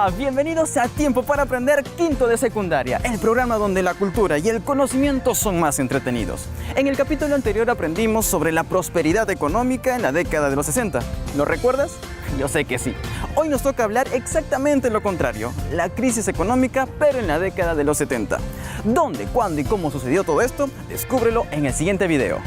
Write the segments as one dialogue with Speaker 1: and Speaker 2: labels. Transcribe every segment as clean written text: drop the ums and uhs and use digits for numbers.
Speaker 1: Hola, bienvenidos a Tiempo para Aprender, quinto de secundaria, el programa donde la cultura y el conocimiento son más entretenidos. En el capítulo anterior aprendimos sobre la prosperidad económica en la década de los 60. ¿Lo recuerdas? Yo sé que sí. Hoy nos toca hablar exactamente lo contrario, la crisis económica, pero en la década de los 70. ¿Dónde, cuándo y cómo sucedió todo esto? Descúbrelo en el siguiente video.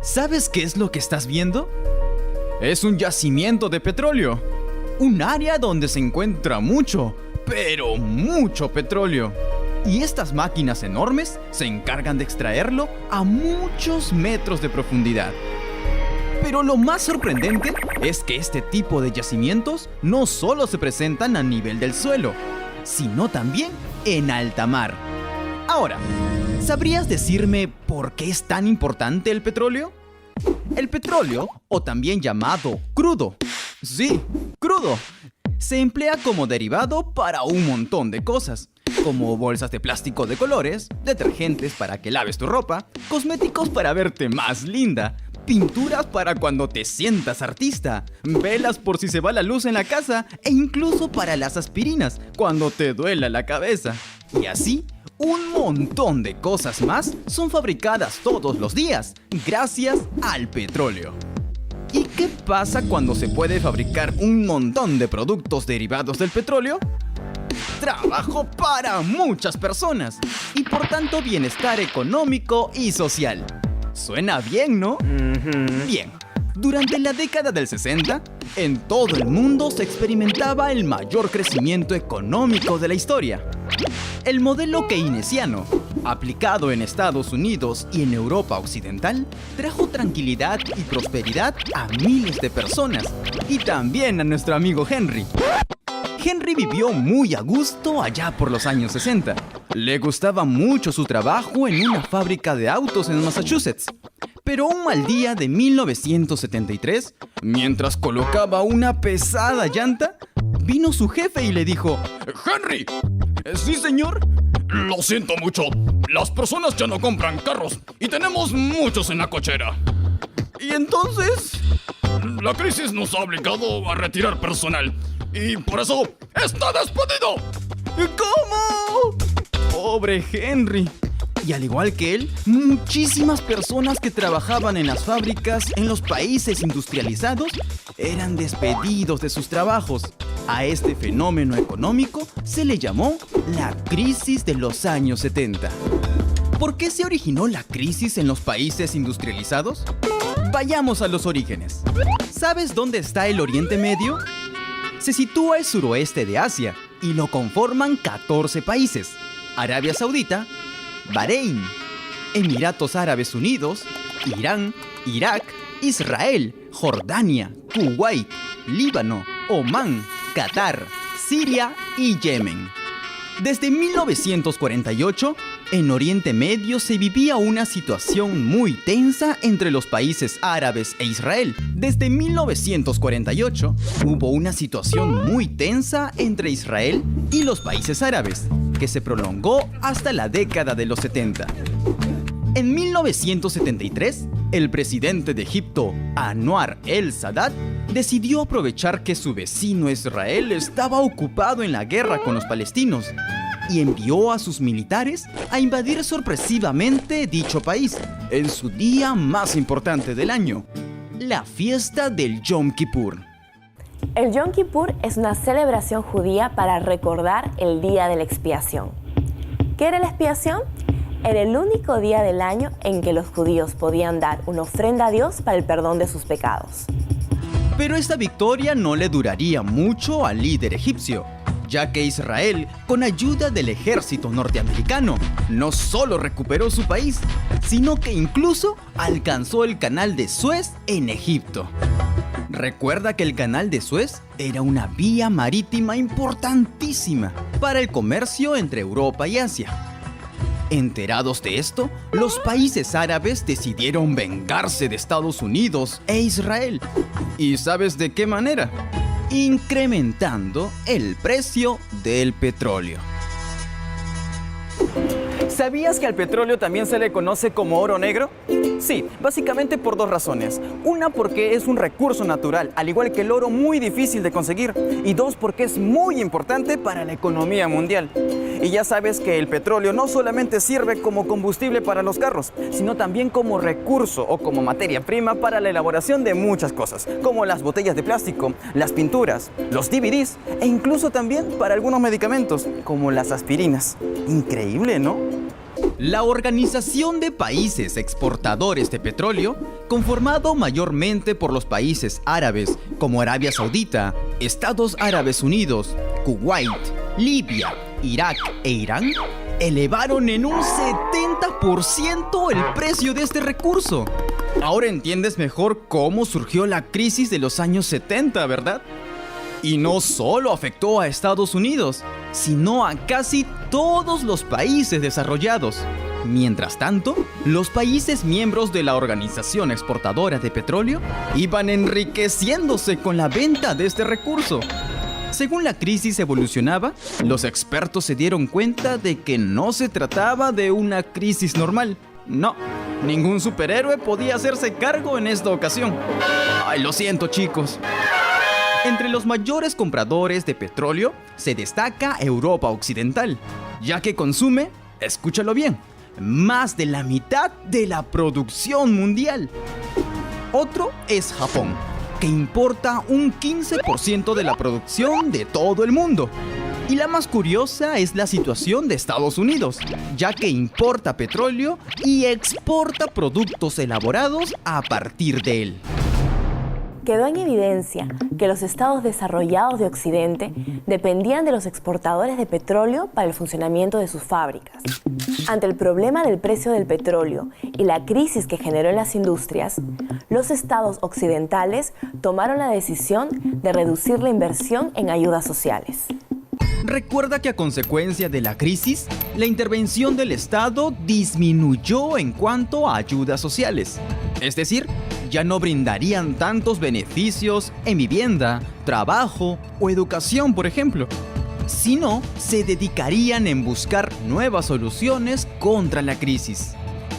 Speaker 2: ¿Sabes qué es lo que estás viendo? Es un yacimiento de petróleo. Un área donde se encuentra mucho, pero mucho petróleo. Y estas máquinas enormes se encargan de extraerlo a muchos metros de profundidad. Pero lo más sorprendente es que este tipo de yacimientos no solo se presentan a nivel del suelo, sino también en alta mar. Ahora, ¿sabrías decirme por qué es tan importante el petróleo? El petróleo, o también llamado crudo, sí, crudo, se emplea como derivado para un montón de cosas, como bolsas de plástico de colores, detergentes para que laves tu ropa, cosméticos para verte más linda, pinturas para cuando te sientas artista, velas por si se va la luz en la casa e incluso para las aspirinas cuando te duela la cabeza. Y así, un montón de cosas más son fabricadas todos los días gracias al petróleo. ¿Y qué pasa cuando se puede fabricar un montón de productos derivados del petróleo? Trabajo para muchas personas y por tanto bienestar económico y social. Suena bien, ¿no? Bien. Durante la década del 60, en todo el mundo se experimentaba el mayor crecimiento económico de la historia. El modelo keynesiano, aplicado en Estados Unidos y en Europa Occidental, trajo tranquilidad y prosperidad a miles de personas y también a nuestro amigo Henry. Henry vivió muy a gusto allá por los años 60. Le gustaba mucho su trabajo en una fábrica de autos en Massachusetts. Pero un mal día de 1973, mientras colocaba una pesada llanta, vino su jefe y le dijo:
Speaker 3: ¡Henry! ¿Sí, señor? Lo siento mucho. Las personas ya no compran carros y tenemos muchos en la cochera.
Speaker 2: ¿Y entonces?
Speaker 3: La crisis nos ha obligado a retirar personal y por eso está despedido.
Speaker 2: ¿Cómo? Pobre Henry. Y al igual que él, muchísimas personas que trabajaban en las fábricas en los países industrializados eran despedidos de sus trabajos. A este fenómeno económico se le llamó la crisis de los años 70. ¿Por qué se originó la crisis en los países industrializados? Vayamos a los orígenes. ¿Sabes dónde está el Oriente Medio? Se sitúa al suroeste de Asia y lo conforman 14 países: Arabia Saudita, Bahrein, Emiratos Árabes Unidos, Irán, Irak, Israel, Jordania, Kuwait, Líbano, Omán, Qatar, Siria y Yemen. Desde 1948, en Oriente Medio se vivía una situación muy tensa entre los países árabes e Israel. Desde 1948, hubo una situación muy tensa entre Israel y los países árabes, que se prolongó hasta la década de los 70. En 1973, el presidente de Egipto, Anwar el-Sadat, decidió aprovechar que su vecino Israel estaba ocupado en la guerra con los palestinos y envió a sus militares a invadir sorpresivamente dicho país en su día más importante del año, la fiesta del Yom Kippur.
Speaker 4: El Yom Kippur es una celebración judía para recordar el día de la expiación. ¿Qué era la expiación? Era el único día del año en que los judíos podían dar una ofrenda a Dios para el perdón de sus pecados.
Speaker 2: Pero esta victoria no le duraría mucho al líder egipcio, ya que Israel, con ayuda del ejército norteamericano, no solo recuperó su país, sino que incluso alcanzó el canal de Suez en Egipto. Recuerda que el canal de Suez era una vía marítima importantísima para el comercio entre Europa y Asia. Enterados de esto, los países árabes decidieron vengarse de Estados Unidos e Israel. ¿Y sabes de qué manera? Incrementando el precio del petróleo.
Speaker 1: ¿Sabías que al petróleo también se le conoce como oro negro? Sí, básicamente por dos razones. Una, porque es un recurso natural, al igual que el oro, muy difícil de conseguir. Y dos, porque es muy importante para la economía mundial. Y ya sabes que el petróleo no solamente sirve como combustible para los carros, sino también como recurso o como materia prima para la elaboración de muchas cosas, como las botellas de plástico, las pinturas, los DVDs e incluso también para algunos medicamentos, como las aspirinas. Increíble, ¿no?
Speaker 2: La Organización de Países Exportadores de Petróleo, conformado mayormente por los países árabes como Arabia Saudita, Estados Árabes Unidos, Kuwait, Libia, Irak e Irán, elevaron en un 70% el precio de este recurso. Ahora entiendes mejor cómo surgió la crisis de los años 70, ¿verdad? Y no solo afectó a Estados Unidos, sino a casi todos los países desarrollados. Mientras tanto, los países miembros de la Organización Exportadora de Petróleo iban enriqueciéndose con la venta de este recurso. Según la crisis evolucionaba, los expertos se dieron cuenta de que no se trataba de una crisis normal. No, ningún superhéroe podía hacerse cargo en esta ocasión. Ay, lo siento, chicos. Entre los mayores compradores de petróleo se destaca Europa Occidental, ya que consume, escúchalo bien, más de la mitad de la producción mundial. Otro es Japón, que importa un 15% de la producción de todo el mundo. Y la más curiosa es la situación de Estados Unidos, ya que importa petróleo y exporta productos elaborados a partir de él.
Speaker 4: Quedó en evidencia que los estados desarrollados de Occidente dependían de los exportadores de petróleo para el funcionamiento de sus fábricas. Ante el problema del precio del petróleo y la crisis que generó en las industrias, los estados occidentales tomaron la decisión de reducir la inversión en ayudas sociales.
Speaker 2: Recuerda que a consecuencia de la crisis, la intervención del Estado disminuyó en cuanto a ayudas sociales. Es decir, ya no brindarían tantos beneficios en vivienda, trabajo o educación, por ejemplo, sino se dedicarían en buscar nuevas soluciones contra la crisis.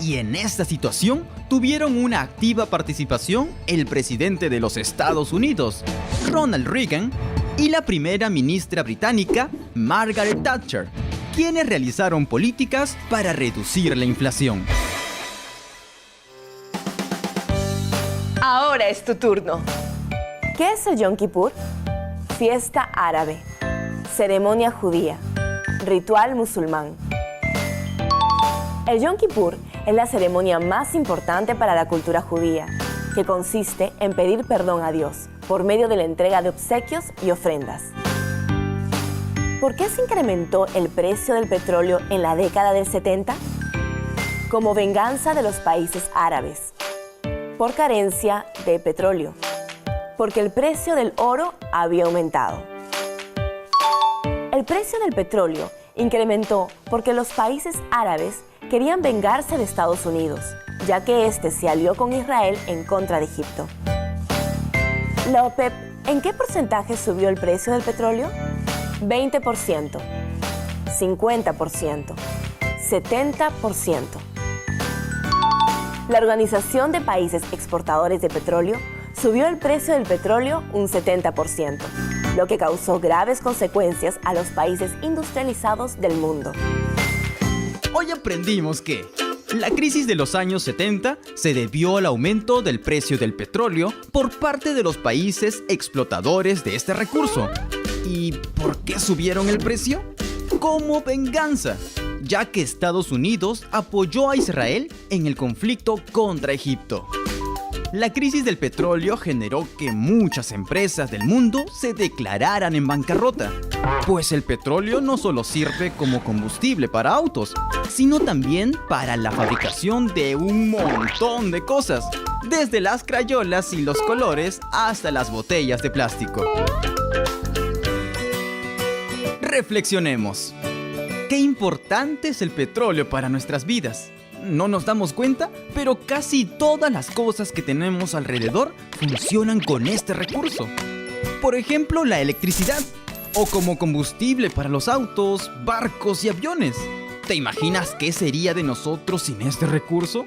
Speaker 2: Y en esta situación tuvieron una activa participación el presidente de los Estados Unidos, Ronald Reagan, y la primera ministra británica, Margaret Thatcher, quienes realizaron políticas para reducir la inflación.
Speaker 4: Ahora es tu turno. ¿Qué es el Yom Kippur? Fiesta árabe, ceremonia judía, ritual musulmán. El Yom Kippur es la ceremonia más importante para la cultura judía, que consiste en pedir perdón a Dios por medio de la entrega de obsequios y ofrendas. ¿Por qué se incrementó el precio del petróleo en la década del 70? Como venganza de los países árabes, por carencia de petróleo, porque el precio del oro había aumentado. El precio del petróleo incrementó porque los países árabes querían vengarse de Estados Unidos, ya que este se alió con Israel en contra de Egipto. La OPEP, ¿en qué porcentaje subió el precio del petróleo? 20%, 50%, 70%. La Organización de Países Exportadores de Petróleo subió el precio del petróleo un 70%, lo que causó graves consecuencias a los países industrializados del mundo.
Speaker 2: Hoy aprendimos que la crisis de los años 70 se debió al aumento del precio del petróleo por parte de los países explotadores de este recurso. ¿Y por qué subieron el precio? Como venganza, ya que Estados Unidos apoyó a Israel en el conflicto contra Egipto. La crisis del petróleo generó que muchas empresas del mundo se declararan en bancarrota, pues el petróleo no solo sirve como combustible para autos, sino también para la fabricación de un montón de cosas, desde las crayolas y los colores hasta las botellas de plástico. Reflexionemos. Qué importante es el petróleo para nuestras vidas. No nos damos cuenta, pero casi todas las cosas que tenemos alrededor funcionan con este recurso. Por ejemplo, la electricidad, o como combustible para los autos, barcos y aviones. ¿Te imaginas qué sería de nosotros sin este recurso?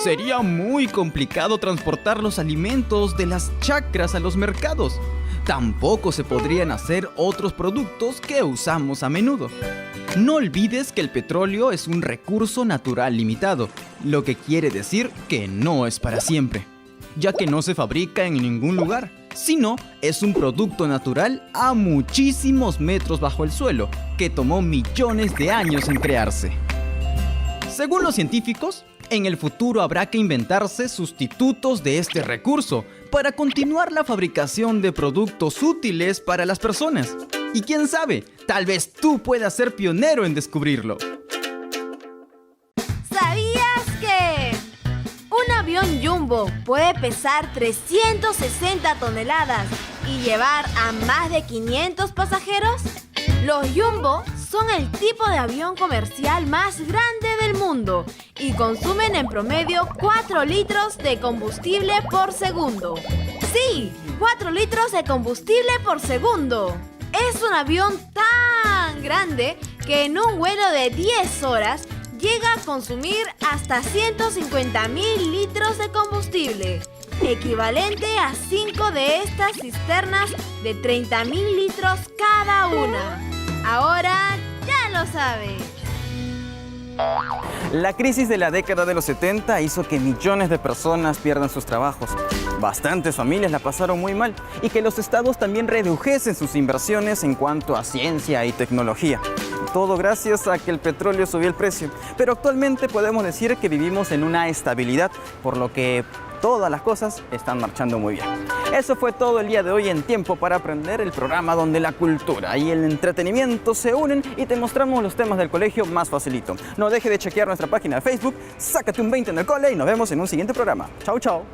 Speaker 2: Sería muy complicado transportar los alimentos de las chacras a los mercados. Tampoco se podrían hacer otros productos que usamos a menudo. No olvides que el petróleo es un recurso natural limitado, lo que quiere decir que no es para siempre, ya que no se fabrica en ningún lugar, sino es un producto natural a muchísimos metros bajo el suelo, que tomó millones de años en crearse. Según los científicos, en el futuro habrá que inventarse sustitutos de este recurso para continuar la fabricación de productos útiles para las personas. Y quién sabe, tal vez tú puedas ser pionero en descubrirlo.
Speaker 5: ¿Sabías que un avión jumbo puede pesar 360 toneladas y llevar a más de 500 pasajeros? Los jumbo son el tipo de avión comercial más grande del mundo y consumen en promedio 4 litros de combustible por segundo. ¡Sí! 4 litros de combustible por segundo. Es un avión tan grande que en un vuelo de 10 horas llega a consumir hasta 150.000 litros de combustible, equivalente a 5 de estas cisternas de 30.000 litros cada una. Ahora ya lo sabes.
Speaker 1: La crisis de la década de los 70 hizo que millones de personas pierdan sus trabajos. Bastantes familias la pasaron muy mal y que los estados también redujesen sus inversiones en cuanto a ciencia y tecnología. Todo gracias a que el petróleo subió el precio. Pero actualmente podemos decir que vivimos en una estabilidad, por lo que todas las cosas están marchando muy bien. Eso fue todo el día de hoy en Tiempo para Aprender, el programa donde la cultura y el entretenimiento se unen y te mostramos los temas del colegio más facilito. No deje de chequear nuestra página de Facebook, Sácate un 20 en el cole y nos vemos en un siguiente programa. Chau, chau.